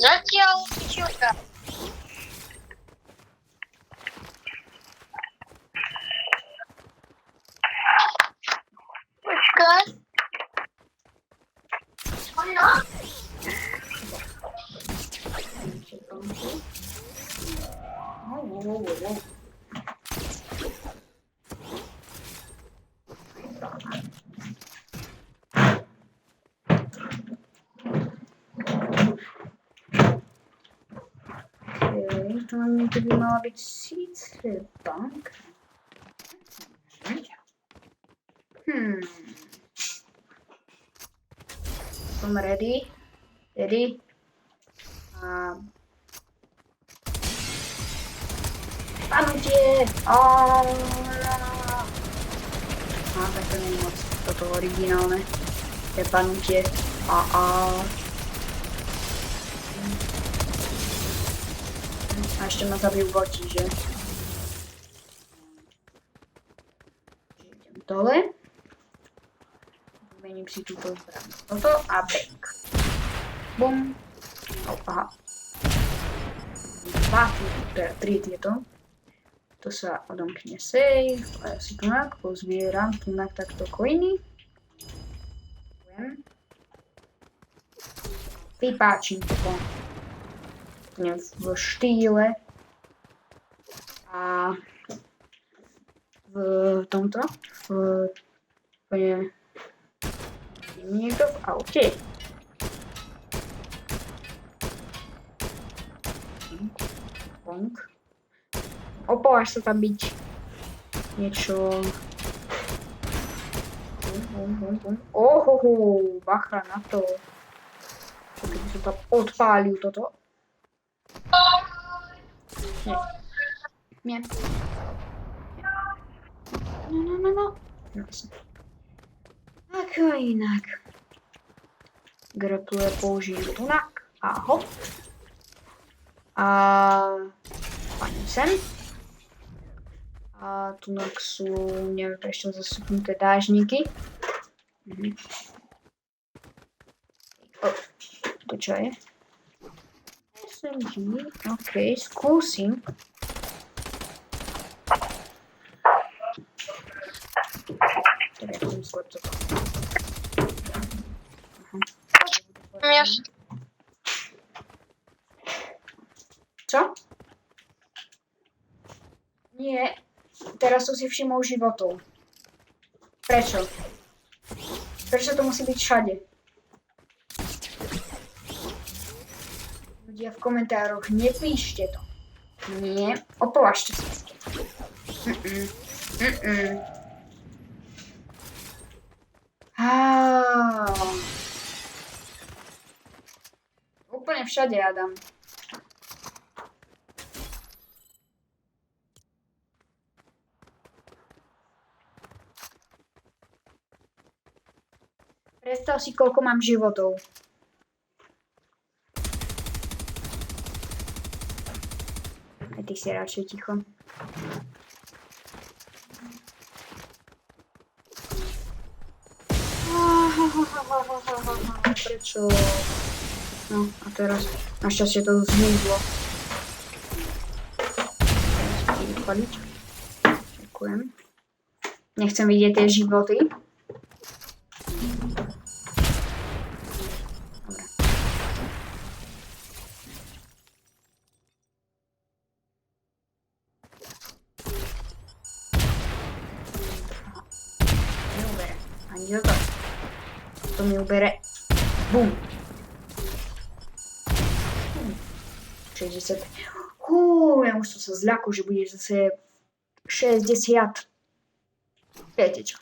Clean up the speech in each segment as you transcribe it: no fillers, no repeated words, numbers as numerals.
Zatiaľ pičilka. Počkaj. To na mne to by mala byť síce banka. Som ready. Ready. Panutie! Tak to nie je moc toto originálne. To je panutie. A ešte ma zabijú boti, že? Idem dole. Vymením si túto zbraň. Toto a back. Bum. Aha. Teda 3 tieto. To sa odomkne save. A ja si tunak pozbieram tunak takto coiny. Vypáčim to. V štýle a v tomto niekto v aute. Opováž sa tam byť niečo. Ohoho, bacha na to. Keby som tam odpálil toto. Nie. No. Ako inak. Gratulujem, použijem tunak. A hop. A pani sem. A tunak sú, neviem prečo, zasupnuté dážniky. To čo je? SMG, ok, skúsim. Tak ja chcem skôr toto. Čo? Nie, teraz som si všimol životov. Prečo? Prečo to musí byť všade? Ľudia v komentároch, nepíšte to. Nie, opovažte sa. Úplne všade, Adam. Predstav si, koľko mám životov. Aj ty si radšej ticho. Prečo? No a teraz našťastie to zmizlo. Vypaliť. Ďakujem. Nechcem vidieť tie životy. Dobre. Neubere. Ani toto. To mi ubere. Bum. 60. Ja už som sa zľakol, že bude zase 60. Viete čo.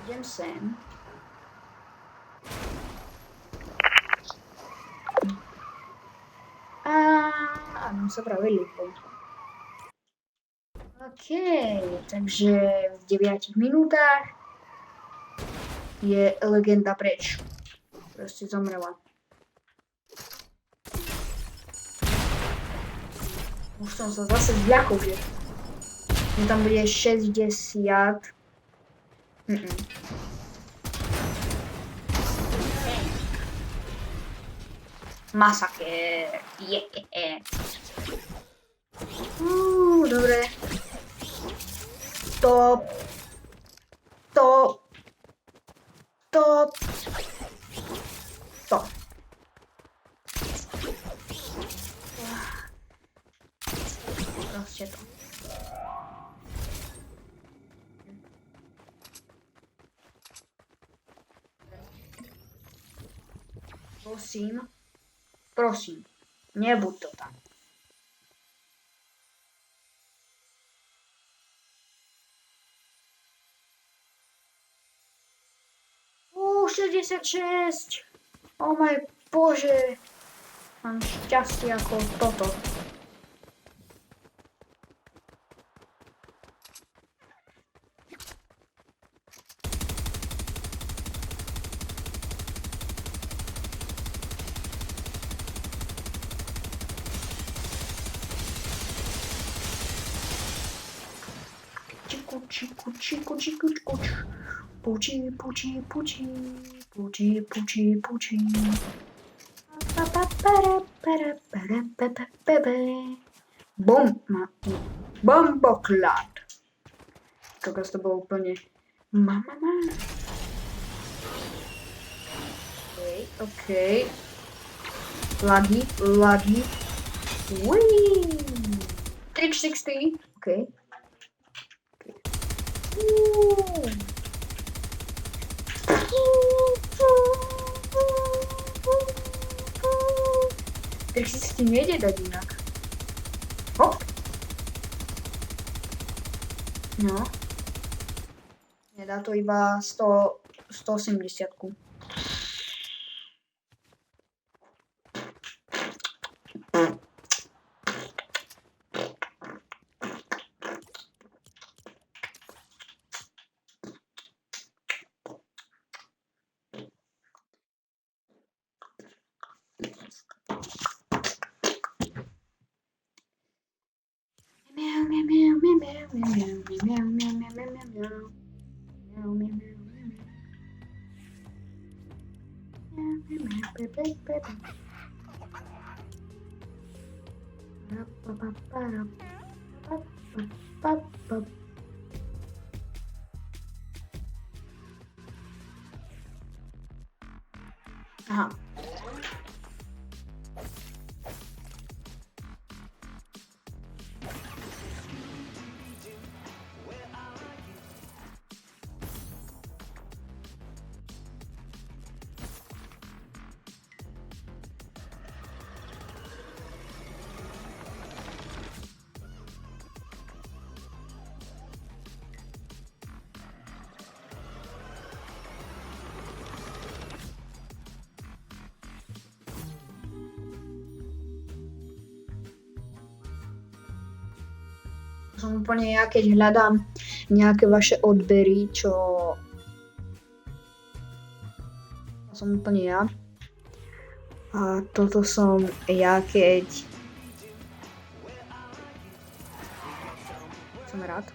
Idem sem. A nám sa práve ľúbol. OK, takže v 9 minútach je legenda preč. Proste zomrela. Už som sa zase zľakol, že tam bude 60. Mm-mm. Masakér. Yeah. Dobre. Top. Top. Top. Top. Proste to. Prosím, nebuď to tam. 66. Oh môj bože. Mám šťastie ako toto. Chiku. Puči. Bomboklad. Kokos to bolo úplne... Mama. OK. Laggy. Whee! 360. OK. 360 nejde dať inak. Hop. No. Nedá to iba 180. Aha. Som úplne ja, keď hľadám nejaké vaše odbery, čo... Som úplne ja. A toto som ja, keď... Som rád.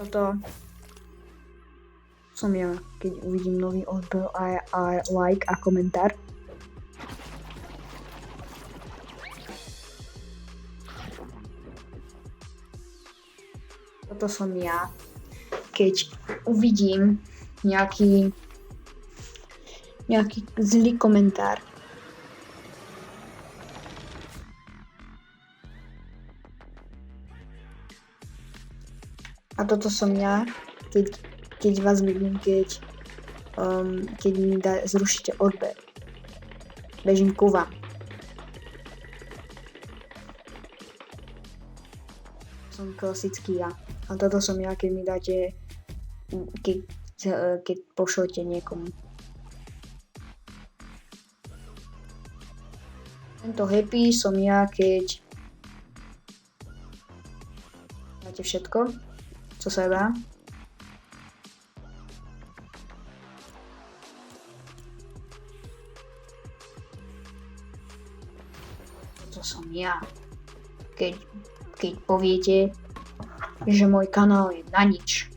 Toto... Som ja, keď uvidím nový odber a like a komentár. Toto som ja, keď uvidím nejaký zlý komentár. A toto som ja, keď vás vidím, keď mi zrušíte odber. Bežím ku vám. Som klasický ja. A toto som ja, keď mi dáte, keď pošlete niekomu. Tento happy som ja, keď dáte všetko, co sa dá. Toto som ja, keď poviete že môj kanál je na nič.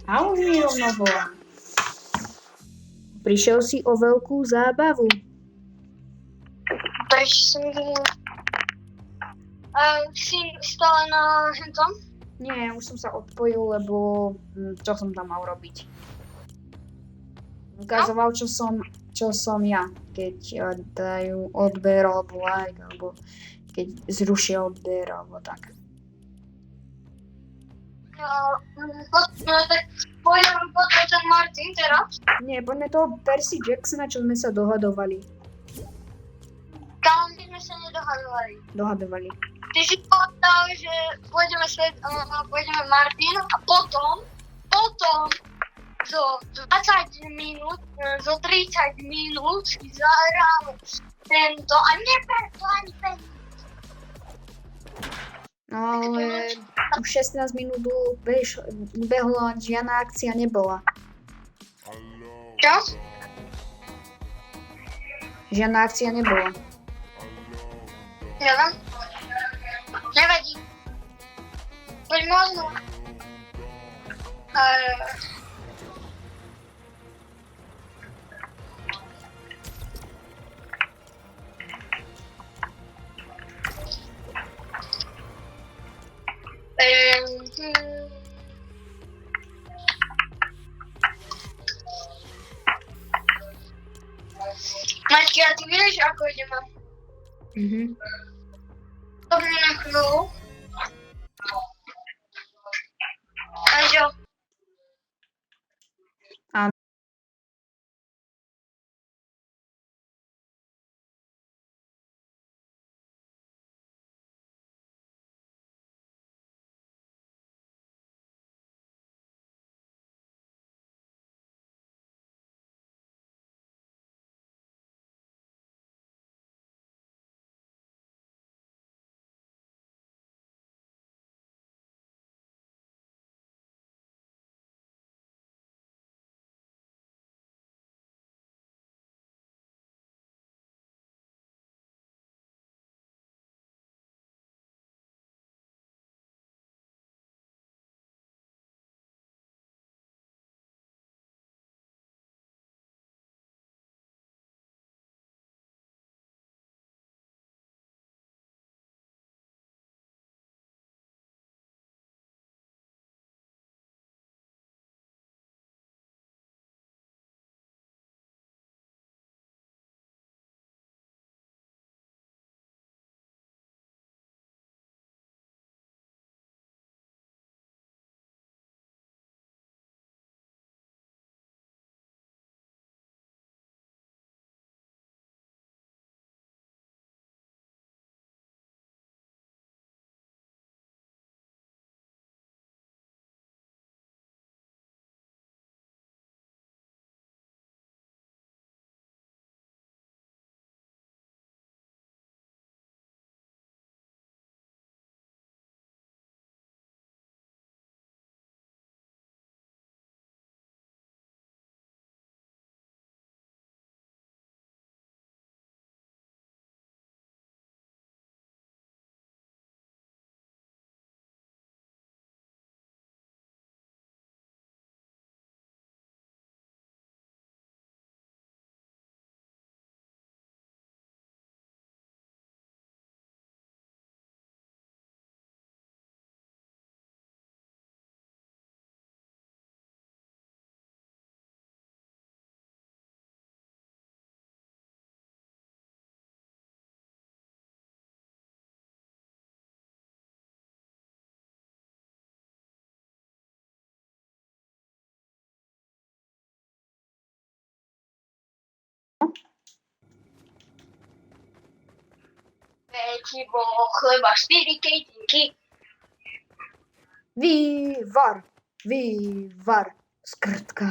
A už mi rovno volá. Prišiel si o veľkú zábavu. Si stále na hentom? Nie, už som sa odpojil, lebo čo som tam mal robiť? Ukazoval, čo som ja, keď dajú odber alebo like, alebo keď zrušia odber, alebo tak. Tak pôjdem pod ten Martin teraz. Nie, poďme toho Percy Jacksona, čo sme sa dohadovali. Tam sme sa nedohadovali. Ty si povedal, že pôjdeme Martin a potom zo 20 minút, zo 30 minút si zahráme tento a neber to ani 5 minút. No ale už 16 minút behlo a žiadna akcia nebola. Čo? Žiadna akcia nebola. Neviem. Nevadí. Poďme možno. Maťky, a ty vieš, ako ideme? To mne na chvíľu. Aďo. Pečivo, chleba, 4 kejtinky. Vývar, skrtka.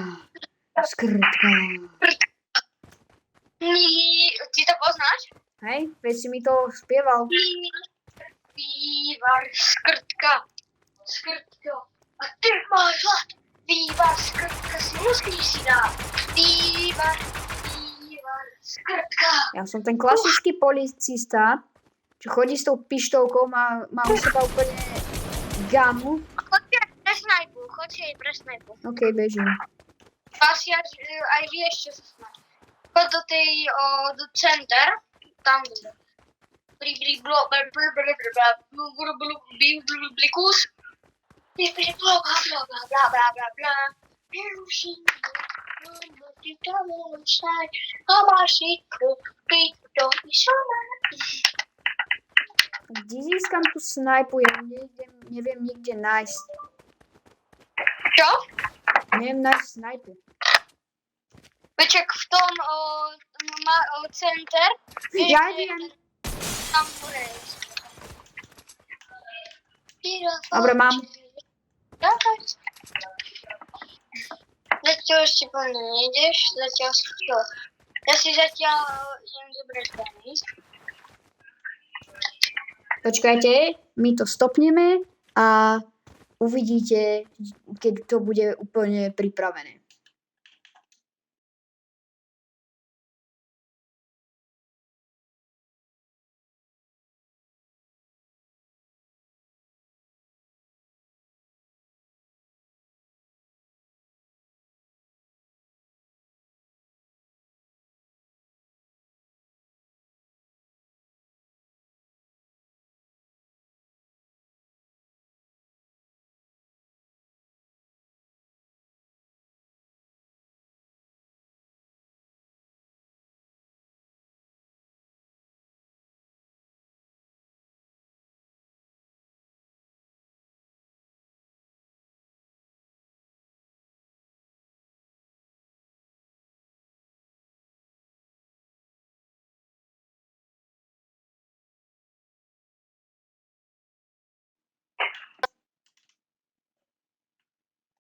Ty to poznáš? Hej, veď si mi to spieval. Vývar, skrtka. A ty máš hlad. Vývar, skrtka si musíš si dát. Vývar. Skrtka. Ja som ten klasický policista, čo chodí s tou pištolkou, má u seba úplne gamu. Chodźcie pre snajpu, chodźcie jej pre snajpu. Okej, bežím. Asi aj vy ešte sa snaží. Chod do tej, do center, tam bude. Blikus. Bla bla bla bla. Kde získam tú snajpu? Ja neviem nikde nájsť. Čo? Neviem nájsť snajpu. Veček v tom center. Ja viem. Tam bude. Dobre, mám. Zatiaľ ešte po mne nejdeš, zatiaľ si čo? Ja si zatiaľ idem zobrať zbraní. Počkajte, my to stopneme a uvidíte, keď to bude úplne pripravené.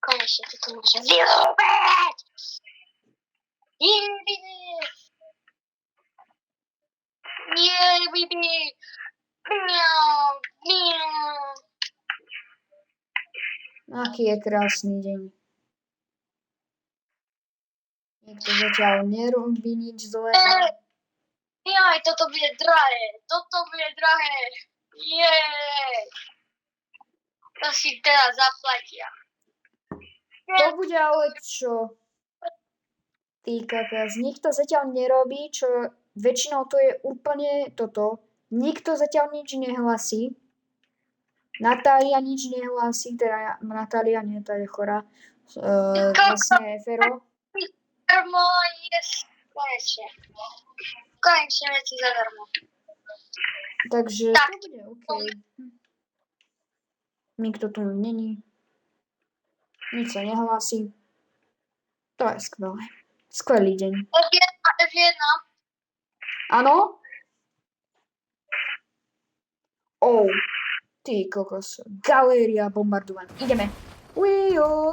Konečne to tu môžem vyrúbať! Nie, bibi! Aký je krásny deň. Niekto zatiaľ nerobí nič zlé. Jaj, toto bude drahé! Toto bude drahé! Jej! To si teda zaplatia. To bude ale čo? Ty kakas, nikto zatiaľ nerobí, čo väčšinou to je úplne toto. Nikto zatiaľ nič nehlasí. Natália nič nehlasí, teda Natália, nie, tá je chorá. Vlastne Fero. Zadarmo je konečne. Konečne veci zadarmo. Takže Tak. to bude OK. Nikto tu není. Nič sa nehlási. To je skvelé. Skvelý deň. F1. Áno? Oh, ty kokos. Galéria bombardovaná. Ideme. Ujo.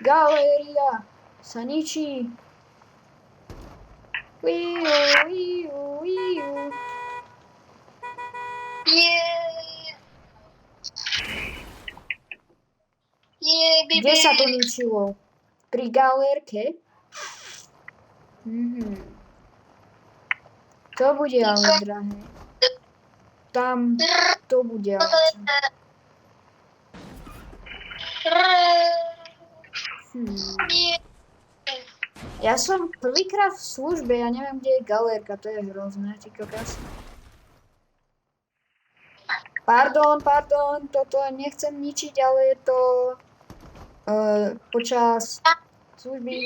Galéria sa ničí. Ujo. Kde sa to ničilo? Pri galérke? To bude ale drahé. Tam to bude ale čo? Ja som prvýkrát v službe, ja neviem, kde je galérka, to je hrozné, ty kokos. Pardon, toto nechcem ničiť, ale je to počas služby.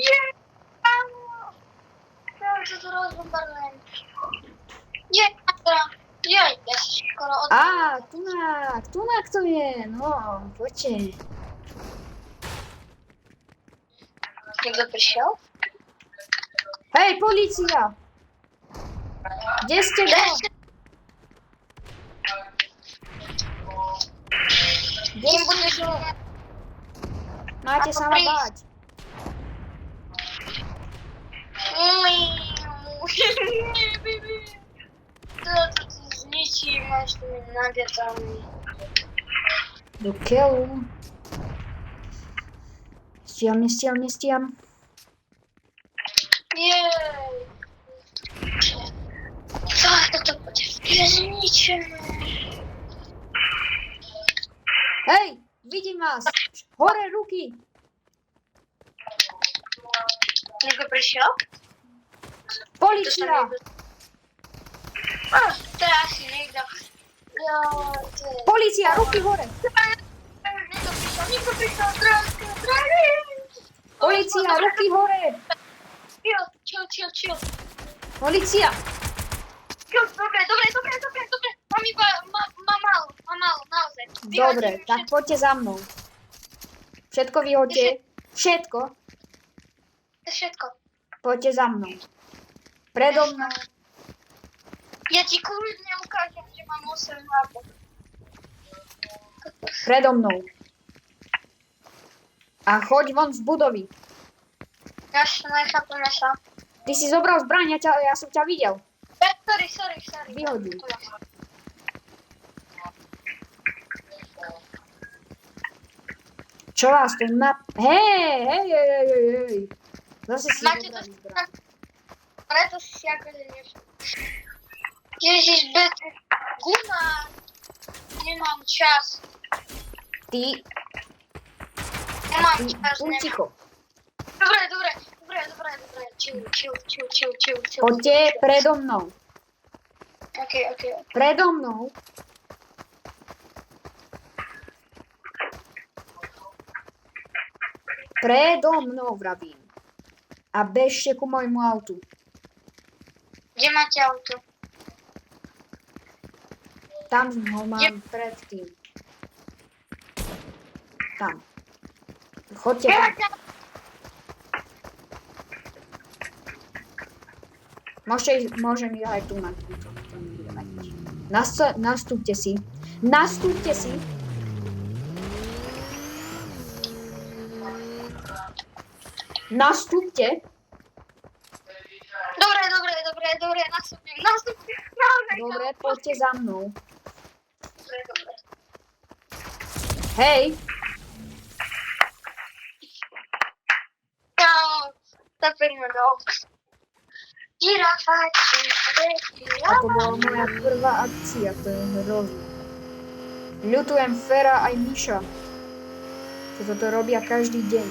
Ja to rozbombardujem. Ja si skoro od... Tunak to je, no, poďte. Niekto prišiel? Hej, polícia! Kde ste bol? Kde Kým ste budeš... bol? Máte sa ma báť. To zničí, máš tu nagetami. Do keľu. Ešte Nestíham. Jej. Toto bude zničené. Hej, vidím vás. Hore ruky. Niekto prišiel? Polícia. To je asi niekto. Jo, to je... Polícia, ruky hore. Niekto prišiel, zdravie. Polícia, ruky hore. Chill. Polícia. Dobre. Mám málo, naozaj. Dobre, tak poďte za mnou. Všetko vyhoďte. Všetko. To je všetko. Poďte za mnou. Predo mnou. Ja ti kľudne ukážem, že mám 8 hlavov. Predo mnou. A choď von z budovy. Jasné, chápeme sa. Ty si zobral zbraň, ja som ťa videl. Sorry. Vyhodil. Čo vás tu Hej. Zase si Máte to zobrali zbraň. preto si akože niečo. Ježiš, guma. Nemám čas. Ty, Nemám čas, nemám. ticho. Dobre. Chill. Poďte predo mnou. OK. Predo mnou. Predo mnou, vravím. A bežte ku môjmu autu. Kde máte auto? Tam ho mám predtým. Tam. Chodte tam. Môžem ísť aj tu na túto. Nastúpte si. Nastúpte. Dobre, nastúpim. Dobre, poďte za mnou. Dobre. Hej, No, zapojíme do Žirafa, a to bola moja prvá akcia, to je hrozné. Ľutujem Fera aj Miša, že toto robia každý deň.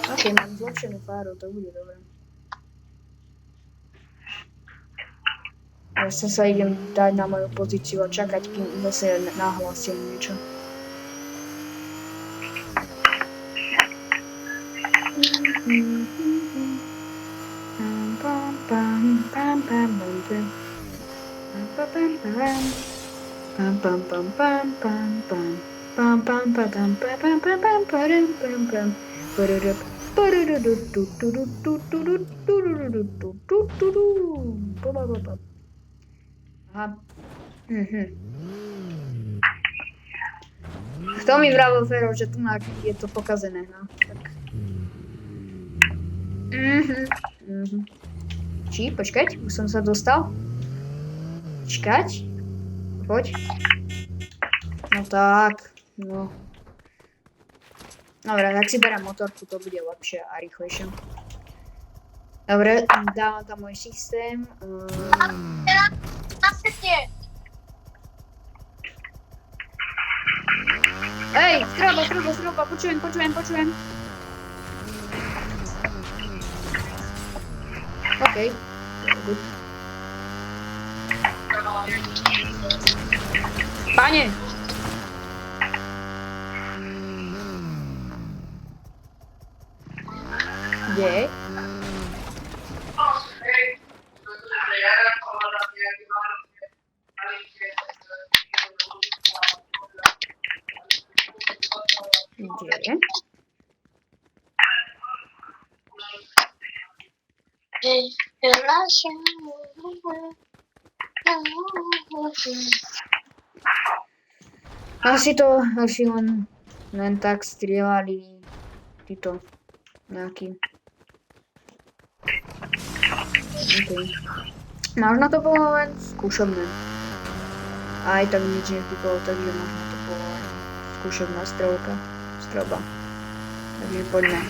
Ok, mám zlepšenú páru, to bude dobré. Ja sa idem dať na moju pozíciu a čakať, kým zase nahlasím niečo. Aha. Kto mi vravil, Fero, že tu je to pokazené, no? Tak. Či, počkať, už som sa dostal. Počkať. Poď. No tak, no. Dobre, tak si berem motorku, to bude lepšie a rýchlejšie. Dobre, dávam tam môj systém. Naspätne. Hej, strelba, počujem. OK. Good. Pane! Kde? Kde? Asi len tak strieľali títo nejaký. Okay. Možno to bolo len skúšobné. A aj tak nič nepíkalo, takže možno to bolo skúšobná stroba. Takže poďme.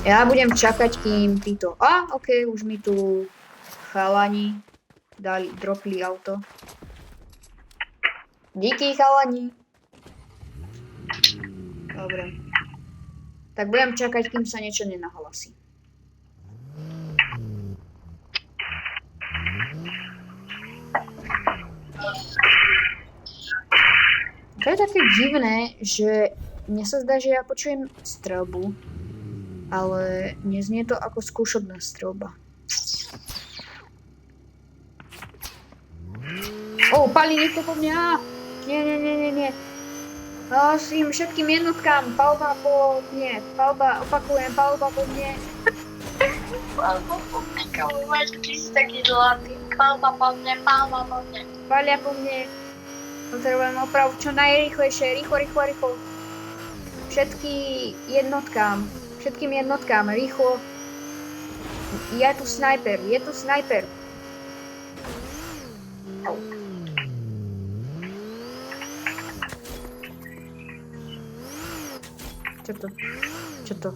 Ja budem čakať, kým títo... OK, už mi tu chalani dropli auto. Díky, chalani. Dobre. Tak budem čakať, kým sa niečo nenahlasí. To je také divné, že mne sa zdá, že ja počujem strelbu, ale neznie to ako skúšobná strelba. Palí niekto po mňa! Nie. Prosím, všetkým jednotkám, palba po mne, opakujem, palba po mne. Palba po mne, kámo, máš ty si taký zlatý. Palba po mne. Palia po mne. Potrebujem opravu čo najrýchlejšie, rýchlo. Všetkým jednotkám, rýchlo. Je tu snajper. Čo to?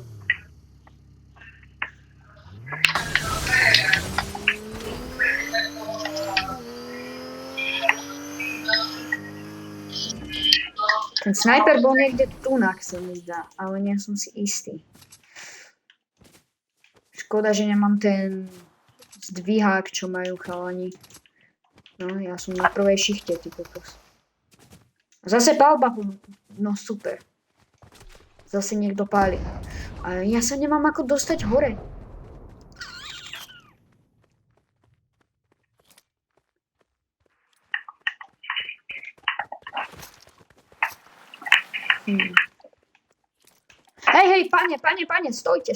Ten snajper bol niekde tunak, sa mi zdá, ale nie som si istý. Škoda, že nemám ten zdvihák, čo majú chalani. No, ja som na prvej šichte, ty kokos. Zase palba, no super. Zase niekto páli. A ja sa nemám ako dostať hore. Hej, pane, stojte.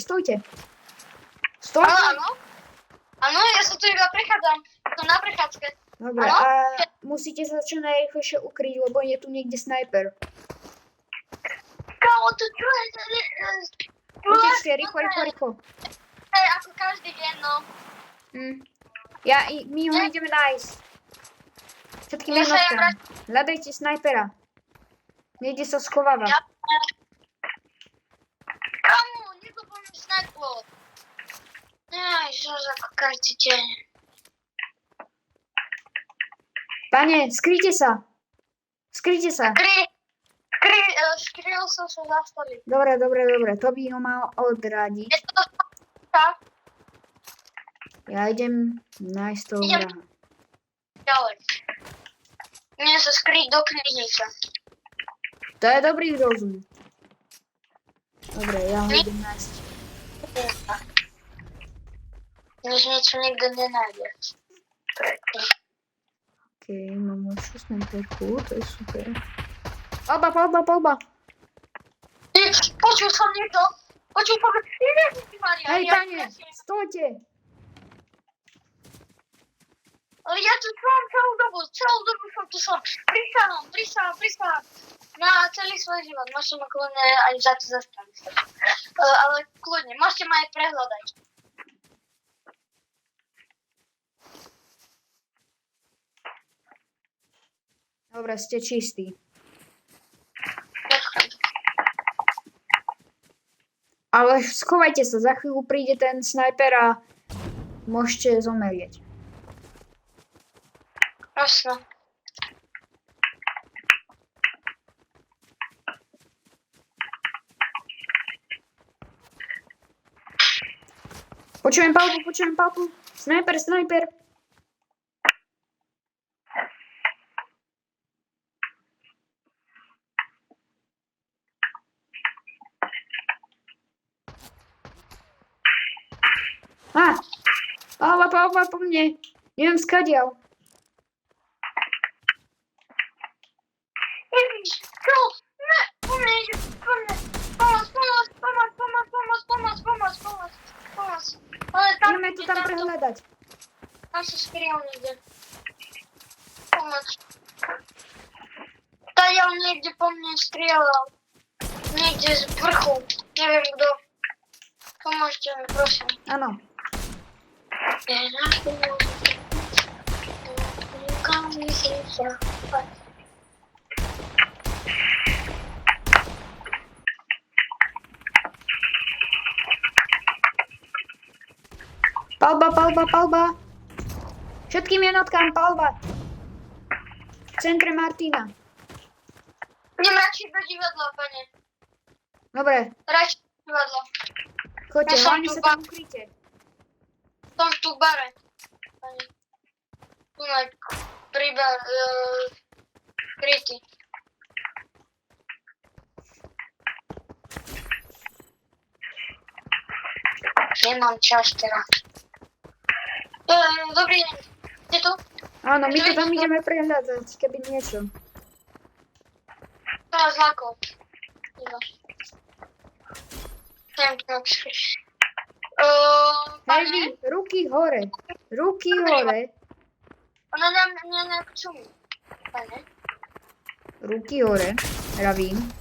Áno, ja sa tu iba prechádzam. Som na prechádzke. Dobre, a musíte sa čo najrýchlejšie ukryť, lebo je tu niekde snajper. Kámo, tu je... Utečte, rýchlo. Hej, ako každý deň, no. My ho ideme nájsť. Všetkým jednotkám. Hľadajte snajpera. Niekde sa schováva. Kámo, niekto po mne snajplo. Ježiš, ako každý deň. Pane, skryjte sa. Skryl som sa za stolík. Dobre, to by ho mal odradiť. Je to tak? Ja idem nájsť toho vraha. Ďalej. Mne sa skryť do knižnice. To je dobrý rozum. Dobre, ja ho idem nájsť. Knižnicu nikto nenájde. OK, mám lepšiu snajperku, to je super. Palba. Počul som niekto. Hej, pane, stojte. Ale ja tu som celú dobu som tu som. Prisahám. Na celý svoj život. Môžete ma kľudne aj za to zastaviť. Ale kľudne, môžete ma aj prehľadať. Dobre, ste čistí. Ale schovajte sa, za chvíľu príde ten snajper a môžete zomrieť. Jasno. Počujem palbu. Snajper. Palba po mne. Neviem skadiaľ. Ježiš, čo? Ne, po mne. Pomoc. Ale tam... Ideme to tam prehľadať. Tam sa skryl niekde. Pomoc. Tajal niekde po mne strieľal. Niekde z vrchu. Neviem kto. Pomôžte mi, prosím. Áno. Myslím. Palba. Všetkým jednotkám palba. V centre Martina. Idem radšej do divadla, pane. Dobre, Radšej do divadla. choďte, Ja som hlavne tu sa tam ukryte. Som tu v bare. Pane. Tu na kryty. Nemám čas teraz. Dobrý deň. Ste tu? Áno, my to tam ideme prehľadať, keby niečo. To nás zlákol. Hej vy, ruky hore. Ruky hore. Ona na mňa nechcú. Pane. Ruky hore, ravím.